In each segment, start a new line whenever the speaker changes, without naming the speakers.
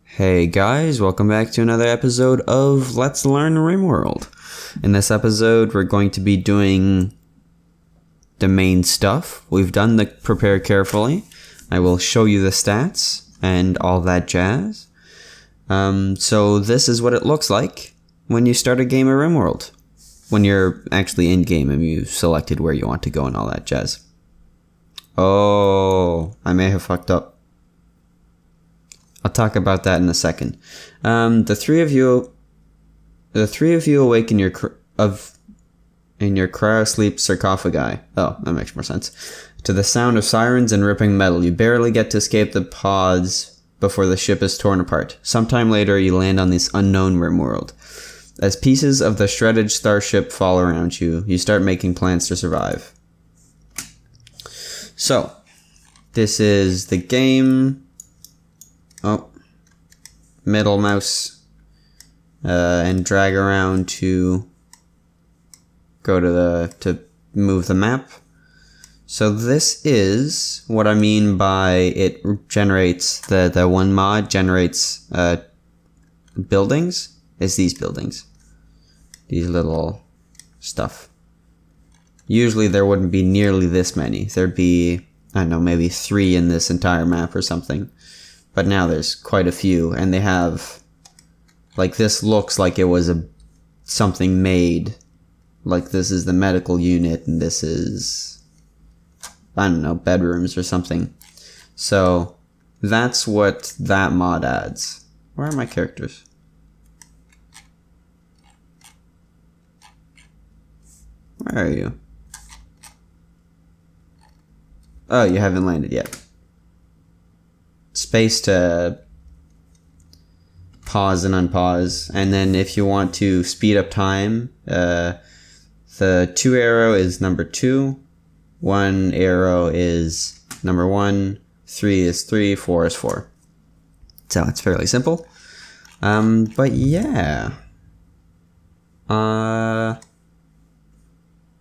Hey guys, welcome back to another episode of Let's Learn Rimworld. In this episode, we're going to be doing the main stuff. We've done the prepare carefully. I will show you the stats and all that jazz. So this is what it looks like when you start a game of Rimworld. When you're actually in game and you've selected where you want to go and all that jazz. Oh, I may have fucked up. I'll talk about that in a second. The three of you awake in your cryosleep sarcophagi. Oh, that makes more sense. To the sound of sirens and ripping metal, you barely get to escape the pods before the ship is torn apart. Sometime later, you land on this unknown Rimworld. As pieces of the shredded starship fall around you, you start making plans to survive. So, this is the game. Oh, middle mouse, and drag around to go to move the map. So this is what I mean by it generates the one mod generates buildings. It's these buildings, these little stuff. Usually there wouldn't be nearly this many. There'd be, I don't know, maybe 3 in this entire map or something. But now there's quite a few, and they have, like, this looks like it was something made. Like, this is the medical unit, and this is, I don't know, bedrooms or something. So, that's what that mod adds. Where are my characters? Where are you? Oh, you haven't landed yet. Space to pause and unpause, and then if you want to speed up time, the 2 arrow is number 2, 1 arrow is number 1, 3 is 3, 4 is 4. So it's fairly simple. But yeah, I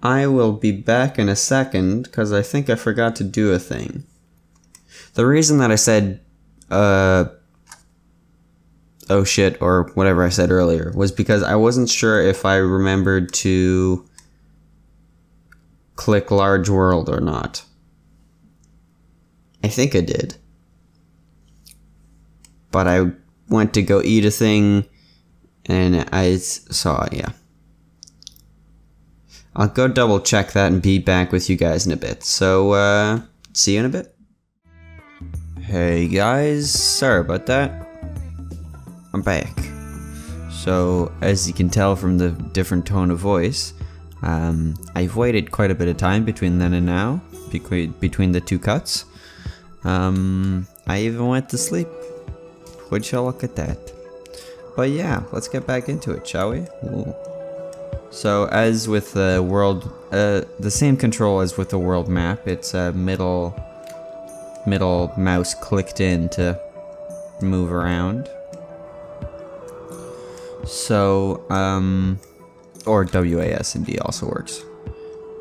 will be back in a second because I think I forgot to do a thing. The reason that I said oh shit, or whatever I said earlier, was because I wasn't sure if I remembered to click large world or not. I think I did. But I went to go eat a thing and I saw, yeah. I'll go double check that and be back with you guys in a bit. So, see you in a bit. Hey guys, sorry about that. I'm back. So, as you can tell from the different tone of voice, I've waited quite a bit of time between then and now, between the 2 cuts. I even went to sleep. Would you look at that? But yeah, let's get back into it, shall we? Ooh. So, as with the world, the same control as with the world map, it's a middle mouse clicked in to move around. So, or WASD also works.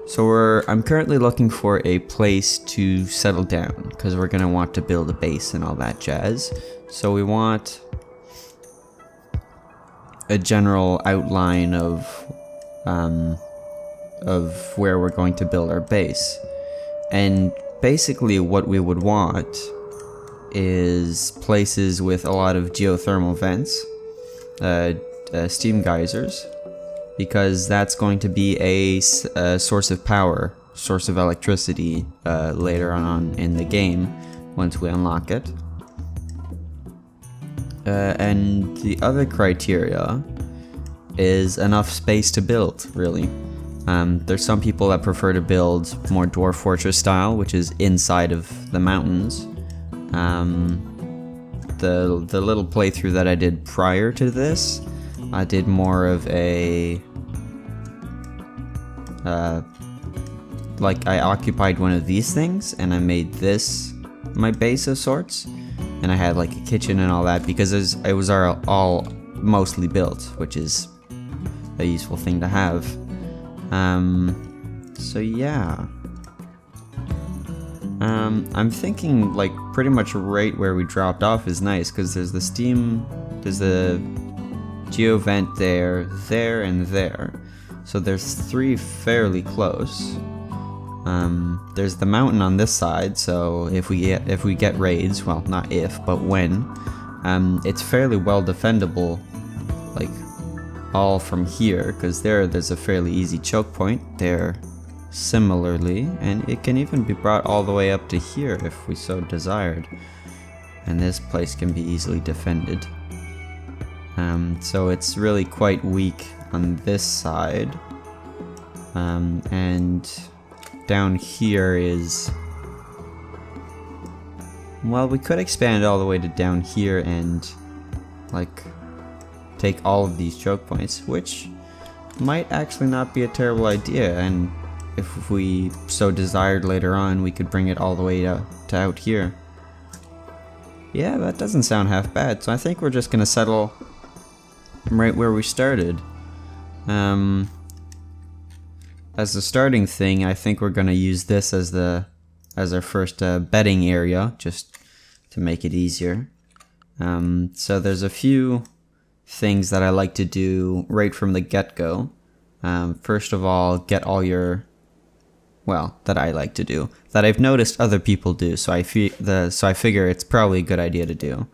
So I'm currently looking for a place to settle down, because we're gonna want to build a base and all that jazz. So we want a general outline of where we're going to build our base. And basically what we would want is places with a lot of geothermal vents, steam geysers, because that's going to be a source of power, source of electricity later on in the game once we unlock it. And the other criteria is enough space to build, really. There's some people that prefer to build more Dwarf Fortress style, which is inside of the mountains. The little playthrough that I did prior to this, I did more of a like I occupied one of these things and I made this my base of sorts, and I had like a kitchen and all that because it was all mostly built, which is a useful thing to have. So yeah. I'm thinking like pretty much right where we dropped off is nice, because there's the steam, there's the geo vent there, there, and there. So there's 3 fairly close. There's the mountain on this side, so if we get raids, well, not if, but when, it's fairly well defendable, like all from here, because there's a fairly easy choke point there. Similarly, and it can even be brought all the way up to here if we so desired, and this place can be easily defended. So it's really quite weak on this side, and down here is, well, we could expand all the way to down here and like take all of these choke points, which might actually not be a terrible idea, and if we so desired later on, we could bring it all the way to out here. Yeah, that doesn't sound half bad, so I think we're just gonna settle right where we started. As the starting thing, I think we're gonna use this as our first bedding area, just to make it easier. So there's a few things that I like to do right from the get-go. First of all, get all your, well, that I like to do, that I've noticed other people do, so I figure it's probably a good idea to do.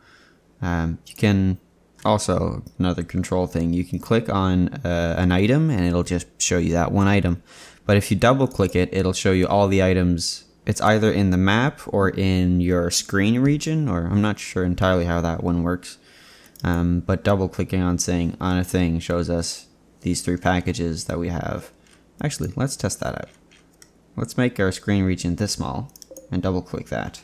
You can also, another control thing, you can click on an item and it'll just show you that one item. But if you double click it, it'll show you all the items. It's either in the map or in your screen region, or I'm not sure entirely how that one works. But double clicking on a thing shows us these 3 packages that we have. Actually, let's test that out. Let's make our screen region this small and double click that.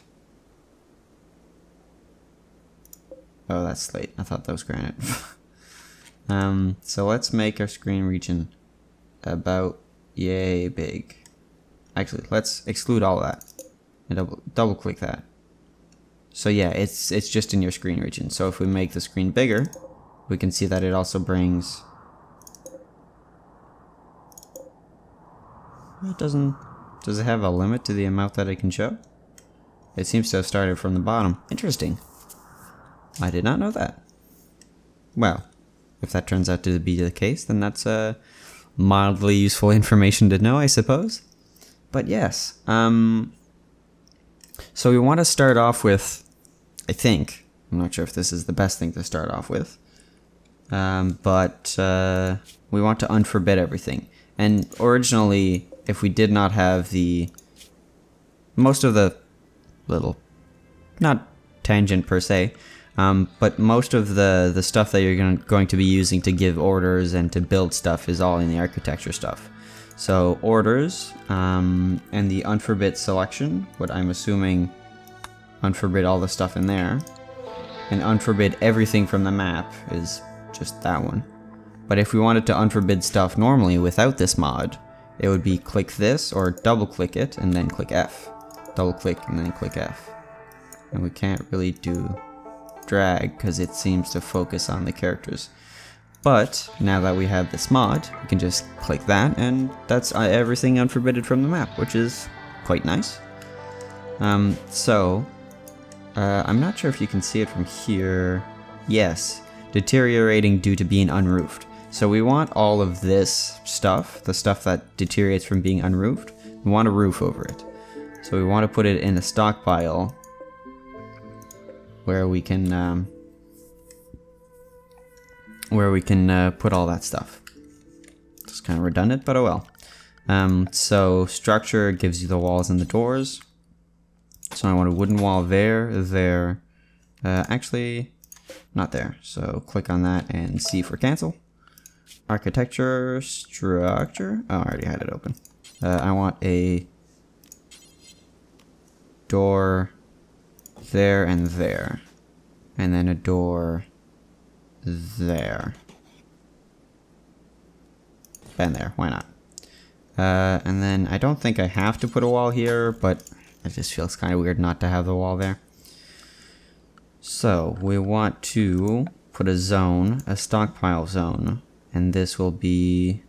Oh, that's slate. I thought that was granite. So let's make our screen region about yay big. Actually, let's exclude all of that and double click that. So yeah, it's just in your screen region. So if we make the screen bigger, we can see that it also brings. It doesn't. Does it have a limit to the amount that it can show? It seems to have started from the bottom. Interesting. I did not know that. Well, if that turns out to be the case, then that's mildly useful information to know, I suppose. But yes, so we want to start off with, I think, I'm not sure if this is the best thing to start off with, but we want to unforbid everything. And originally, if we did not have most of the little, not tangent per se, but most of the stuff that you're going to be using to give orders and to build stuff is all in the architecture stuff. So orders, and the unforbid selection, what I'm assuming unforbid all the stuff in there, and unforbid everything from the map is just that one. But if we wanted to unforbid stuff normally without this mod, it would be click this or double click it and then click F. Double click and then click F. And we can't really do drag because it seems to focus on the characters. But now that we have this mod, we can just click that and that's everything unforbidden from the map, which is quite nice. I'm not sure if you can see it from here. Yes, deteriorating due to being unroofed. So we want all of this stuff, the stuff that deteriorates from being unroofed, we want a roof over it. So we want to put it in a stockpile where we can put all that stuff. It's kind of redundant, but oh well. So structure gives you the walls and the doors. So I want a wooden wall there. Actually, not there. So click on that and C for cancel. Architecture, structure. Oh, I already had it open. I want a door there and there. And then a door there. And there, why not? And then I don't think I have to put a wall here, but it just feels kind of weird not to have the wall there. So we want to put a zone, a stockpile zone, and this will be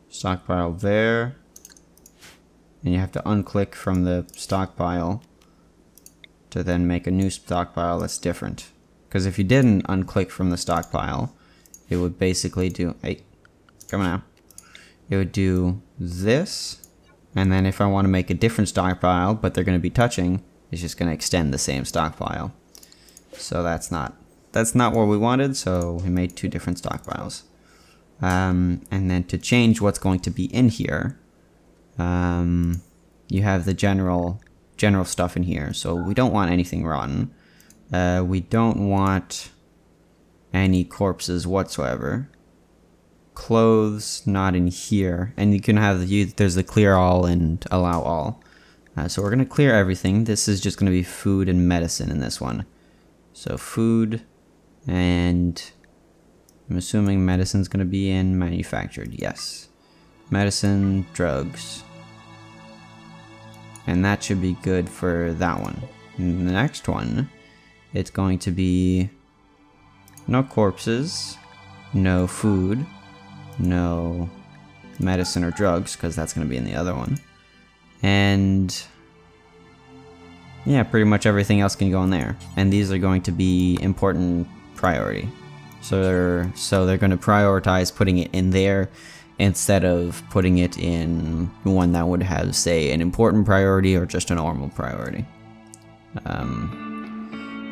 stockpile there, and you have to unclick from the stockpile to then make a new stockpile that's different. Because if you didn't unclick from the stockpile, it would basically do, hey, come on now. It would do this, and then if I want to make a different stockpile, but they're going to be touching, it's just going to extend the same stockpile. So that's not what we wanted, so we made two different stockpiles. And then to change what's going to be in here, you have the general stuff in here. So we don't want anything rotten. We don't want any corpses whatsoever. Clothes, not in here. And you can have there's the clear all and allow all. So we're going to clear everything. This is just going to be food and medicine in this one. So food, and I'm assuming medicine's going to be in manufactured. Yes. Medicine, drugs. And that should be good for that one. And the next one, it's going to be no corpses, no food, no medicine or drugs, because that's going to be in the other one. And yeah, pretty much everything else can go in there. And these are going to be important priority. So they're going to prioritize putting it in there instead of putting it in one that would have, say, an important priority or just a normal priority.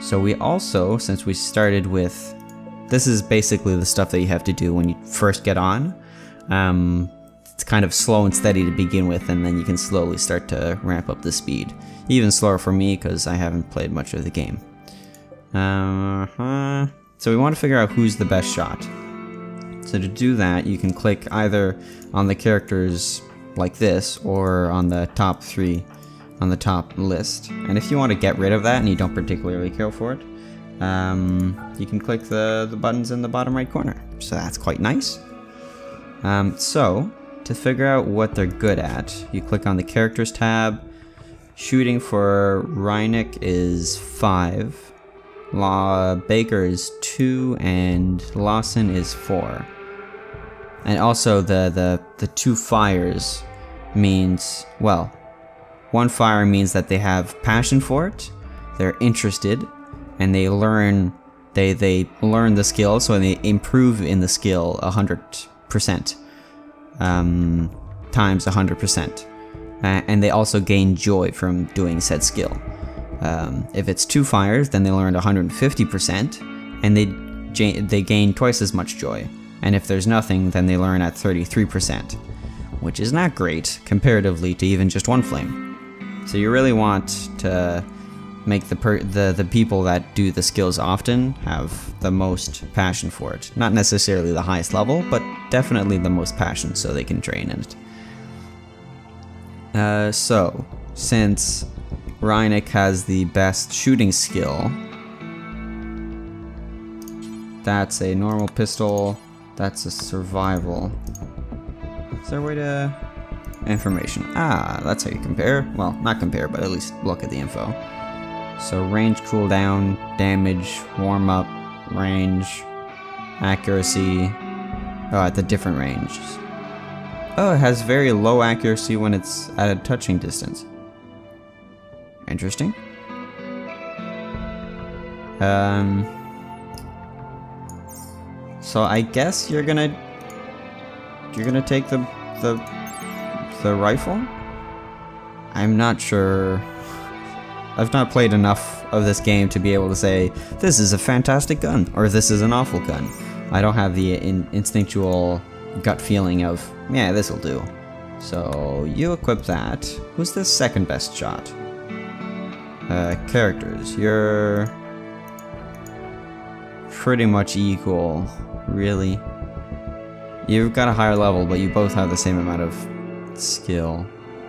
So we also, since we started with, this is basically the stuff that you have to do when you first get on. It's kind of slow and steady to begin with, and then you can slowly start to ramp up the speed. Even slower for me because I haven't played much of the game. So we want to figure out who's the best shot. So to do that, you can click either on the characters like this or on the top 3 on the top list. And if you want to get rid of that and you don't particularly care for it, you can click the buttons in the bottom right corner. So that's quite nice. So to figure out what they're good at, you click on the characters tab. Shooting for Reinik is 5. Baker is 2, and Lawson is 4. And also the 2 fires means, well, 1 fire means that they have passion for it, they're interested, and they learn the skill, so they improve in the skill 100%, times 100%. And they also gain joy from doing said skill. If it's 2 fires, then they learned 150%, and they gain twice as much joy. And if there's nothing, then they learn at 33%, which is not great comparatively to even just 1 flame. So you really want to make the people that do the skills often have the most passion for it. Not necessarily the highest level, but definitely the most passion, so they can train in it. So since Reinik has the best shooting skill, that's a normal pistol, that's a survival. Is there a way to... information. Ah, that's how you compare. Well, not compare, but at least look at the info. So range, cooldown, damage, warm up, range, accuracy. Oh, at the different ranges. Oh, it has very low accuracy when it's at a touching distance. Interesting. So I guess you're gonna take the rifle? I'm not sure. I've not played enough of this game to be able to say, this is a fantastic gun, or this is an awful gun. I don't have the instinctual gut feeling of, yeah, this'll do. So you equip that. Who's the second best shot? Characters. You're pretty much equal, really. You've got a higher level, but you both have the same amount of skill.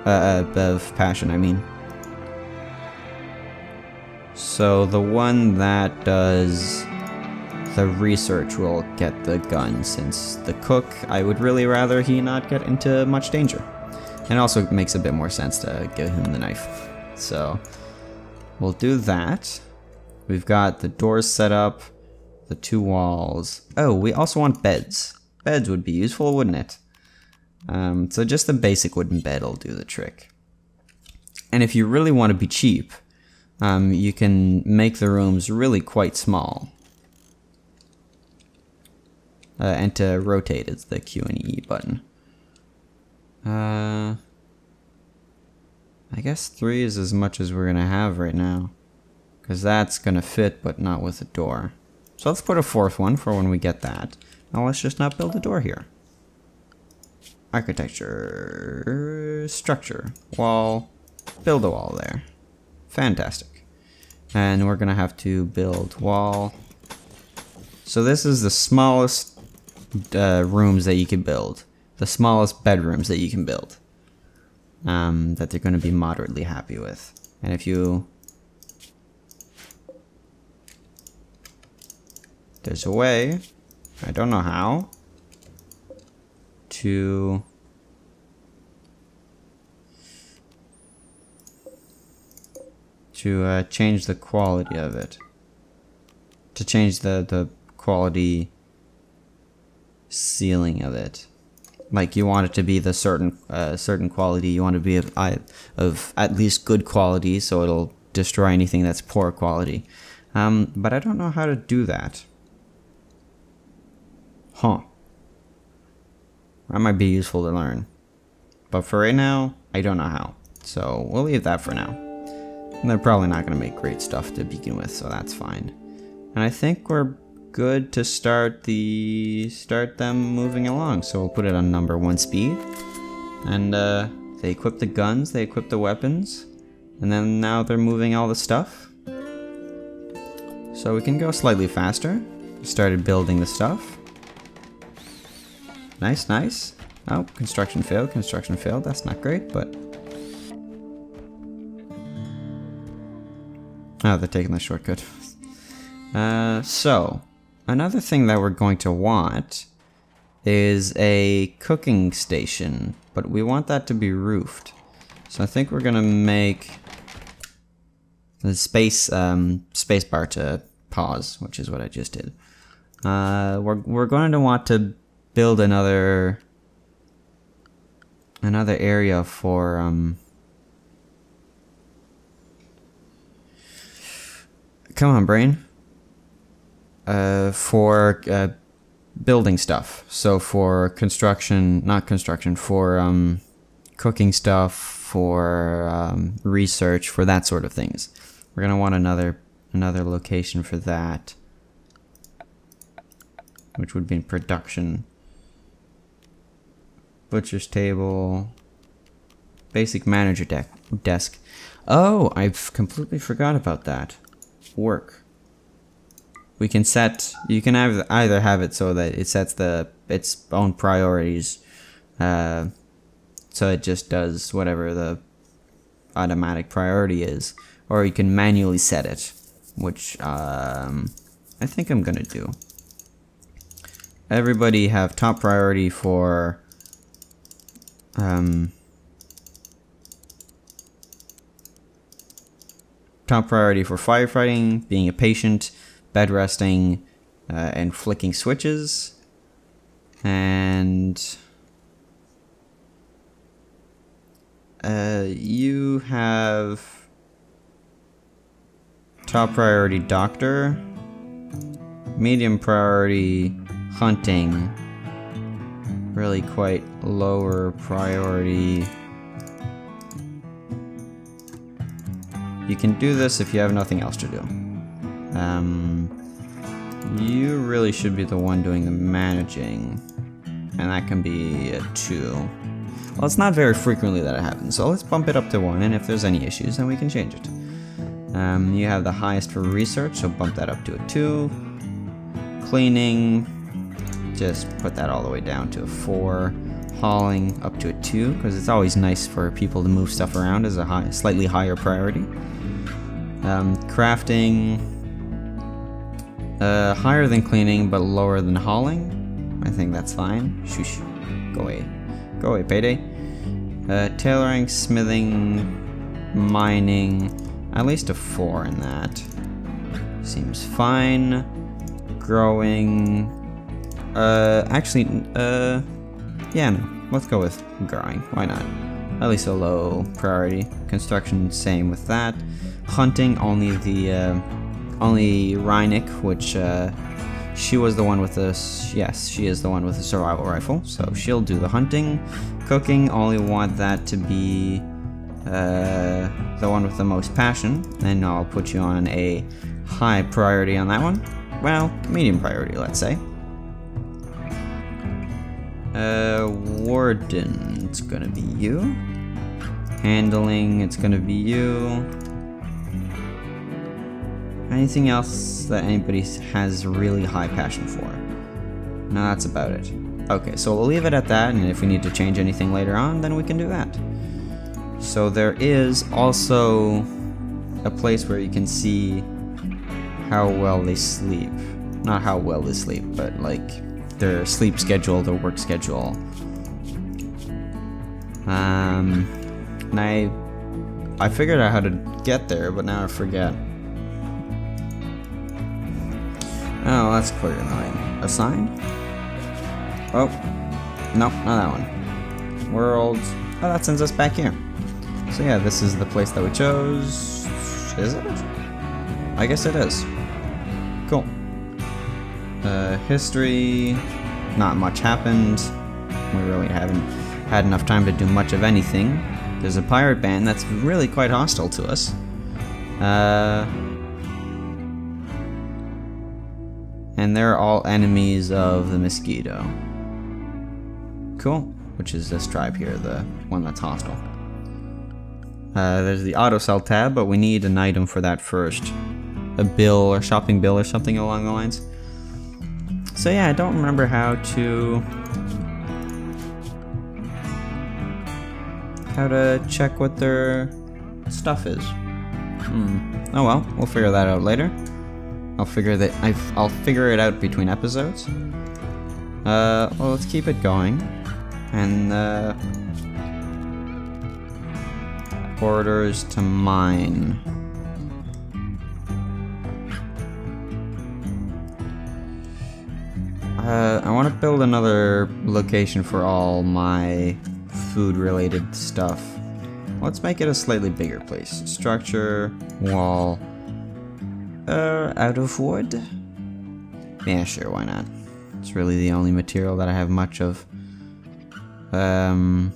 Of passion, I mean. So the one that does the research will get the gun, since the cook, I would really rather he not get into much danger. And also it makes a bit more sense to give him the knife. So we'll do that. We've got the doors set up, the 2 walls. Oh, we also want beds. Beds would be useful, wouldn't it? So just a basic wooden bed will do the trick. And if you really want to be cheap, you can make the rooms really quite small. And to rotate, it's the Q and E button. I guess 3 is as much as we're gonna have right now. Because that's gonna fit, but not with a door. So let's put a 4th one for when we get that. Now let's just not build a door here. Architecture, structure, wall, build a wall there. Fantastic. And we're gonna have to build wall. So this is the smallest rooms that you can build. The smallest bedrooms that you can build. That they're gonna be moderately happy with. And if you... There's a way, I don't know how, to change the quality of it. To change the quality ceiling of it. Like you want it to be the certain quality, you want it to be of at least good quality, so it'll destroy anything that's poor quality. But I don't know how to do that. Huh. That might be useful to learn. But for right now, I don't know how. So we'll leave that for now. And they're probably not going to make great stuff to begin with, so that's fine. And I think we're good to start them moving along. So we'll put it on number 1 speed. And they equip the guns, they equip the weapons. And then now they're moving all the stuff. So we can go slightly faster. Started building the stuff. Nice, nice. Oh, construction failed, construction failed. That's not great, but... Oh, they're taking the shortcut. So, another thing that we're going to want is a cooking station, but we want that to be roofed. So I think we're gonna make the space bar to pause, which is what I just did. We're going to want to build another area for come on, brain. For building stuff. So for construction, not construction, for cooking stuff, for research, for that sort of things. We're gonna want another location for that, which would be in production. Butcher's table, basic manager desk. Oh, I've completely forgot about that. Work. We can set, you can either have it so that it sets its own priorities, so it just does whatever the automatic priority is, or you can manually set it, which I think I'm gonna do. Everybody have top priority for firefighting, being a patient, bed resting, and flicking switches. And you have top priority doctor, medium priority hunting, really quite lower priority. You can do this if you have nothing else to do. You really should be the one doing the managing, and that can be a 2. Well, it's not very frequently that it happens, so let's bump it up to 1, and if there's any issues, then we can change it. You have the highest for research, so bump that up to a 2. Cleaning, just put that all the way down to a 4. Hauling up to a 2, because it's always nice for people to move stuff around as a slightly higher priority. Crafting, higher than cleaning, but lower than hauling. I think that's fine. Shush. Go away. Go away, payday. Tailoring, smithing, mining, at least a 4 in that. Seems fine. Growing. Yeah, no. Let's go with growing. Why not? at least a low priority. Construction, same with that. Hunting, only the only Reinik, which she was the one with the, yes, she is the one with the survival rifle, so she'll do the hunting. Cooking, only want that to be the one with the most passion, and I'll put you on a high priority on that one. Well, medium priority, let's say. Warden, it's gonna be you. Handling, it's gonna be you. Anything else that anybody has really high passion for? No, that's about it. Okay, so we'll leave it at that, and if we need to change anything later on, then we can do that. So there is also a place where you can see how well they sleep. Not how well they sleep, but like their sleep schedule, their work schedule. And I figured out how to get there, but now I forget. Oh, that's clear annoying. Assign? Oh, no, not that one. World. Oh, that sends us back here. So yeah, this is the place that we chose. Is it? I guess it is. Cool. History. Not much happened. We really haven't had enough time to do much of anything. There's a pirate band that's really quite hostile to us. And they're all enemies of the mosquito. Cool. Which is this tribe here, the one that's hostile. There's the auto sell tab, but we need an item for that first. A bill or shopping bill or something along the lines. So yeah, I don't remember how to check what their stuff is. Oh well, we'll figure that out later. I'll figure it out between episodes. Well, let's keep it going. And orders to mine. I want to build another location for all my food-related stuff. Let's make it a slightly bigger place. Structure, wall. Out of wood? Yeah, sure, why not? It's really the only material that I have much of. 2 in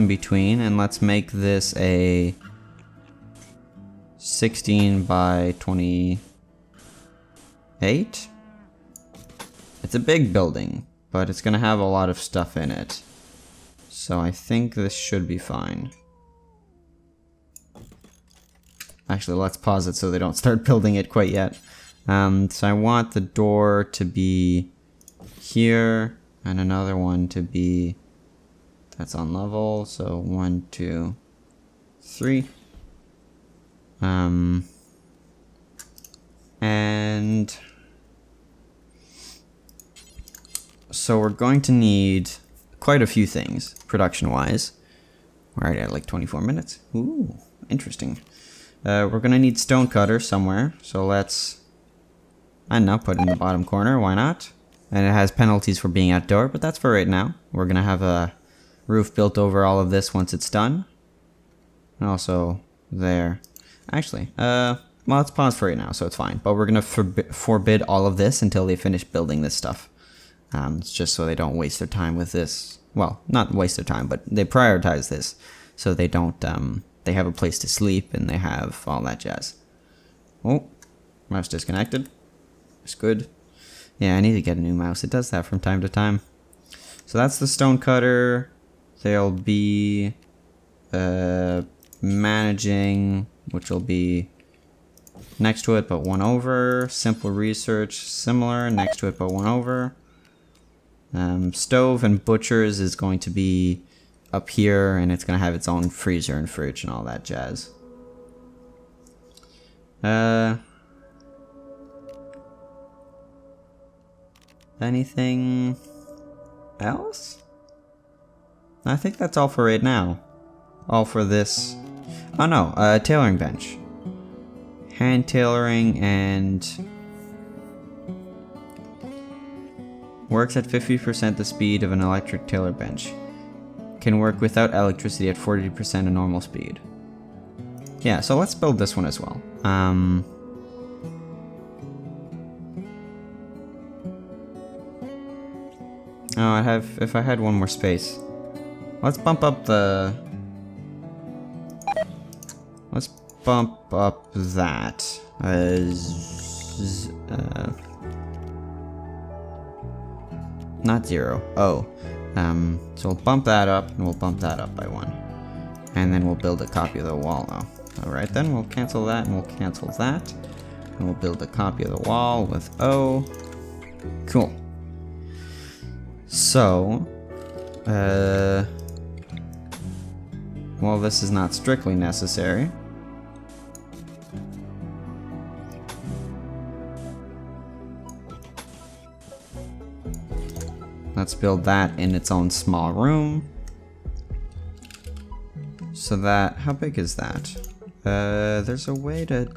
between, and let's make this a 16 by 28. It's a big building, but it's gonna have a lot of stuff in it. So I think this should be fine. Actually, let's pause it so they don't start building it quite yet. So I want the door to be here, and another one to be, that's on level, so 1, 2, 3. And so we're going to need quite a few things, production-wise. We're already at like 24 minutes. Ooh, interesting. We're gonna need stonecutter somewhere, so let's, I don't know, put it in the bottom corner, why not? And it has penalties for being outdoor, but that's for right now. We're gonna have a roof built over all of this once it's done. And also there. Actually, well, let's pause for right now, so it's fine. But we're gonna forbid all of this until they finish building this stuff. It's just so they don't waste their time with this. Well, not waste their time, but they prioritize this, so they don't, they have a place to sleep, and they have all that jazz. Oh, mouse disconnected. It's good. Yeah, I need to get a new mouse. It does that from time to time. So that's the stonecutter. There'll be managing, which will be next to it, but one over. Simple research, similar, next to it, but one over. Stove and butchers is going to be up here, and it's going to have its own freezer and fridge and all that jazz. Anything else? I think that's all for right now. All for this. Oh no, tailoring bench. Hand tailoring and works at 50% the speed of an electric tailor bench. can work without electricity at 40% of normal speed. Yeah, so let's build this one as well. Oh, if I had one more space. Let's bump up the... Let's bump up that. Not 0. Oh. So we'll bump that up, and we'll bump that up by 1. And then we'll build a copy of the wall now. Alright then, we'll cancel that, and we'll cancel that. And we'll build a copy of the wall with O. Cool. So, well, this is not strictly necessary. Let's build that in its own small room. So that, how big is that? There's a way to,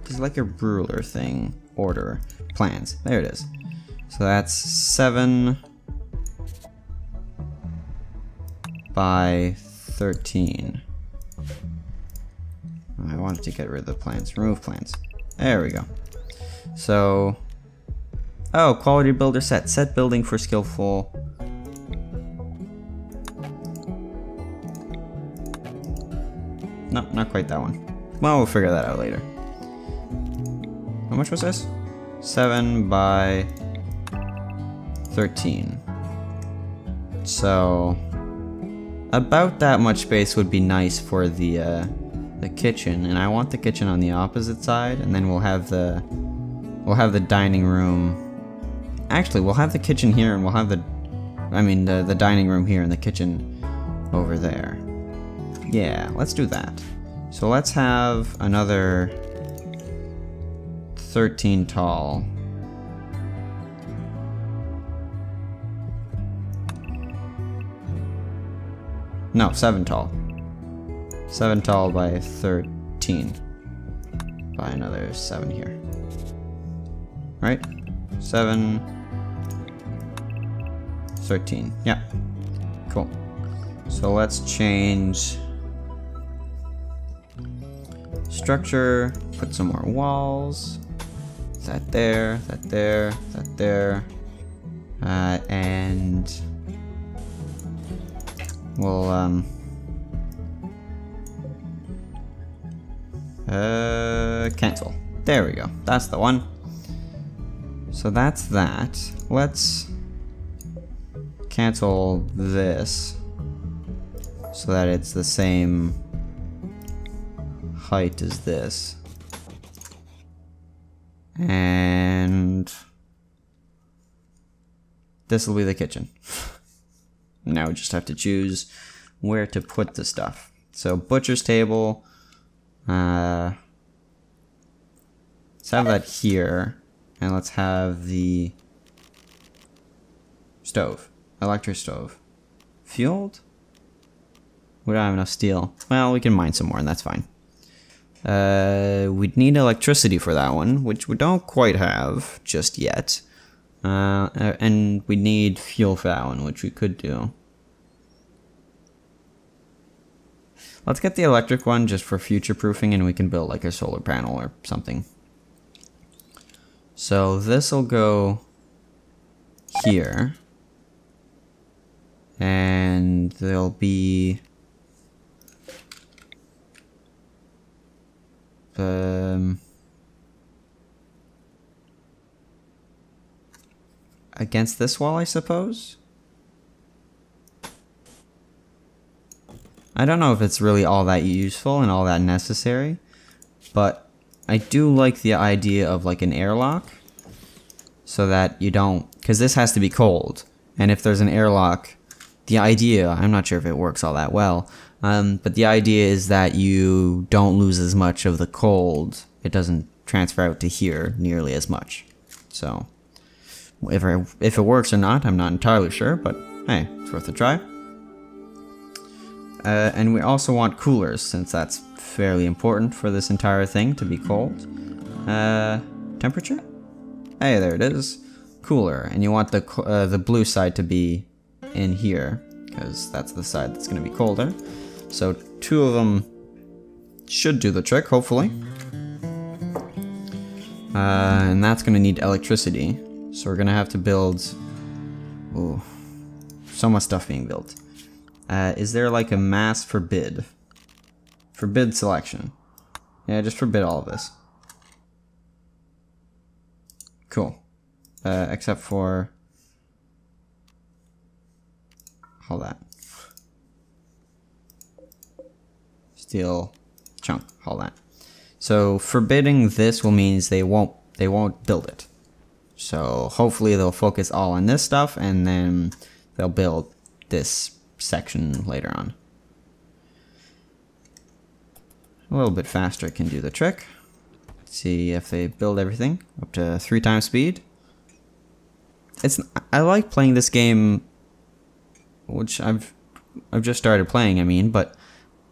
there's like a ruler thing, order, plans, there it is. So that's 7 by 13. I wanted to get rid of the plans, remove plans. There we go. So, oh, quality builder set. Set building for skillful. No, not quite that one. Well, we'll figure that out later. How much was this? 7 by 13. So, about that much space would be nice for the kitchen, and I want the kitchen on the opposite side, and then we'll have the dining room. Actually, we'll have the kitchen here, and we'll have the dining room here and the kitchen over there. Yeah, let's do that. So let's have another 13 tall. No, 7 tall. 7 tall by 13. By another 7 here. Right? 7, 13. Yeah. Cool. So let's change structure, put some more walls. That there, that there, that there. And we'll cancel. There we go. That's the one. So that's that. Let's cancel this so that it's the same height as this. And this will be the kitchen. Now we just have to choose where to put the stuff. So butcher's table. Let's have that here. And let's have the stove. Electric stove. Fueled? We don't have enough steel. Well, we can mine some more and that's fine. We'd need electricity for that one, which we don't quite have just yet. And we need fuel for that one, which we could do. Let's get the electric one just for future proofing, and we can build like a solar panel or something. So this will go here. And there'll be against this wall, I suppose. I don't know if it's really all that useful and all that necessary, but I do like the idea of like an airlock, so that you don't, because this has to be cold, and if there's an airlock, the idea, I'm not sure if it works all that well, but the idea is that you don't lose as much of the cold. It doesn't transfer out to here nearly as much. So, if it works or not, I'm not entirely sure, but hey, it's worth a try. And we also want coolers, since that's fairly important for this entire thing to be cold. Temperature? Hey, there it is. Cooler, and you want the blue side to be in here, because that's the side that's going to be colder. So 2 of them should do the trick, hopefully. And that's going to need electricity. So we're going to have to build... Ooh, so much stuff being built. Is there like a mass forbid? Forbid selection. Yeah, just forbid all of this. Cool. Except for... all that. Steel chunk, all that. So forbidding this will means they won't build it. So hopefully they'll focus all on this stuff and then they'll build this section later on. A little bit faster can do the trick. Let's see if they build everything up to 3 times speed. I like playing this game, which I've just started playing, I mean, but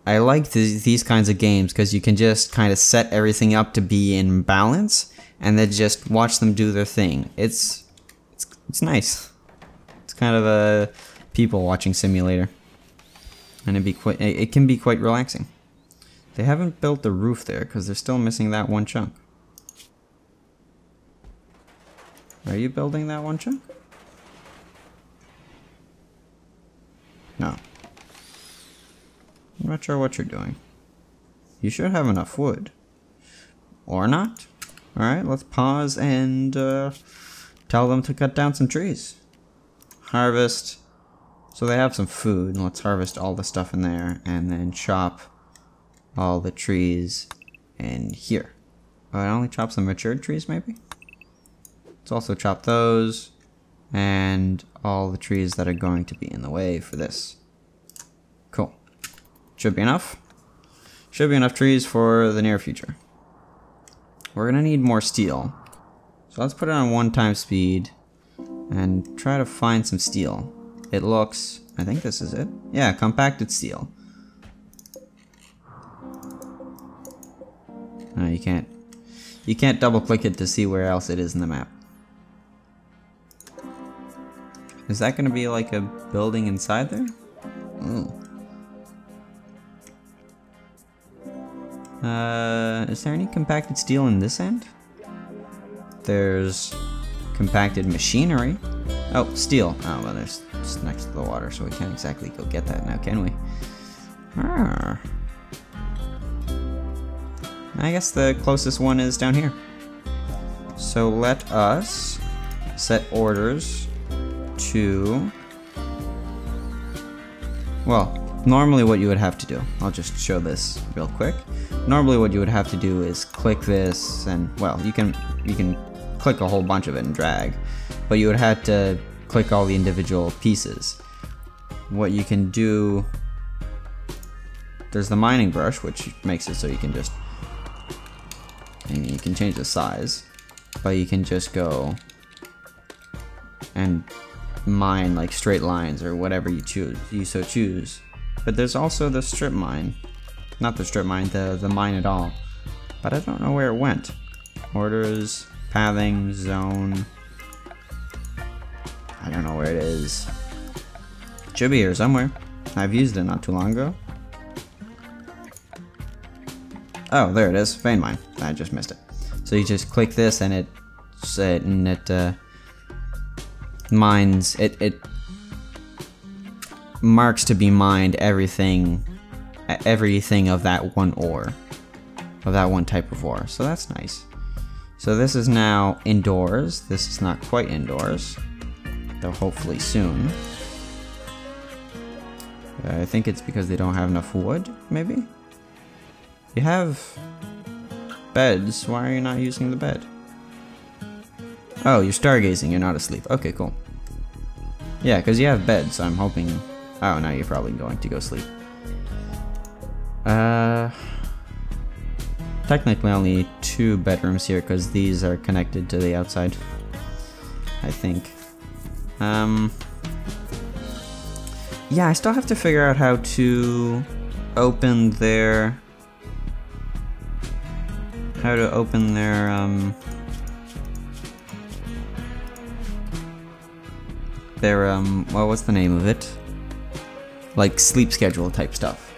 I like these kinds of games because you can just kind of set everything up to be in balance and then just watch them do their thing. It's nice. It's kind of a people watching simulator, and it can be quite relaxing. They haven't built the roof there because they're still missing that one chunk. Are you building that one chunk? No. I'm not sure what you're doing. You should have enough wood. Or not. Alright, let's pause and tell them to cut down some trees. Harvest. So they have some food. Let's harvest all the stuff in there and then chop all the trees in here. Oh, I only chop some matured trees maybe? Let's also chop those and all the trees that are going to be in the way for this. Cool. Should be enough. Should be enough trees for the near future. We're gonna need more steel. So let's put it on 1 times speed and try to find some steel. It looks, I think this is it. Yeah, compacted steel. No, you can't double click it to see where else it is in the map. Is that gonna be like a building inside there? Ooh. Is there any compacted steel in this end? There's compacted machinery. Oh, steel. Oh, well, there's just next to the water, so we can't exactly go get that now, can we? Ah. I guess the closest one is down here. So let us set orders to... Well, normally what you would have to do, I'll just show this real quick. Normally what you would have to do is click this and, well, you can click a whole bunch of it and drag, but you would have to click all the individual pieces. What you can do, there's the mining brush, which makes it so you can just, and you can change the size, but you can just go and mine like straight lines or whatever you choose. But there's also the strip mine. Not the strip mine, the mineitall. But I don't know where it went. Orders, pathing, zone. I don't know where it is. It should be here somewhere. I've used it not too long ago. Oh, there it is. Vein mine. I just missed it. So you just click this and it mines. It marks to be mined everything of that one ore, of that one type of ore. So that's nice. So this is now indoors. This is not quite indoors, though hopefully soon. I think it's because they don't have enough wood, maybe? You have beds, why are you not using the bed? Oh, you're stargazing, you're not asleep. Okay, cool. Yeah, because you have beds, so I'm hoping... Oh, now you're probably going to go sleep. Technically only 2 bedrooms here, because these are connected to the outside. I think. Yeah, I still have to figure out how to open their... well, what's the name of it? like sleep schedule type stuff.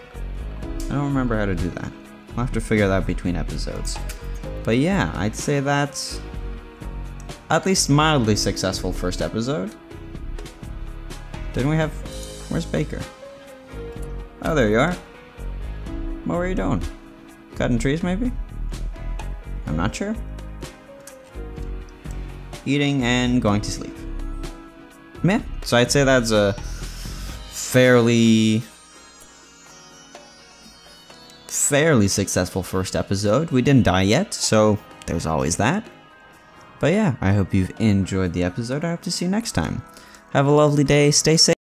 I don't remember how to do that. I'll have to figure that out between episodes. But yeah, I'd say that's at least mildly successful first episode. Didn't we have... Where's Baker? Oh, there you are. What were you doing? Cutting trees, maybe? I'm not sure. Eating and going to sleep. Yeah, so I'd say that's a fairly successful first episode. We didn't die yet, so there's always that. But yeah, I hope you've enjoyed the episode. I hope to see you next time. Have a lovely day. Stay safe.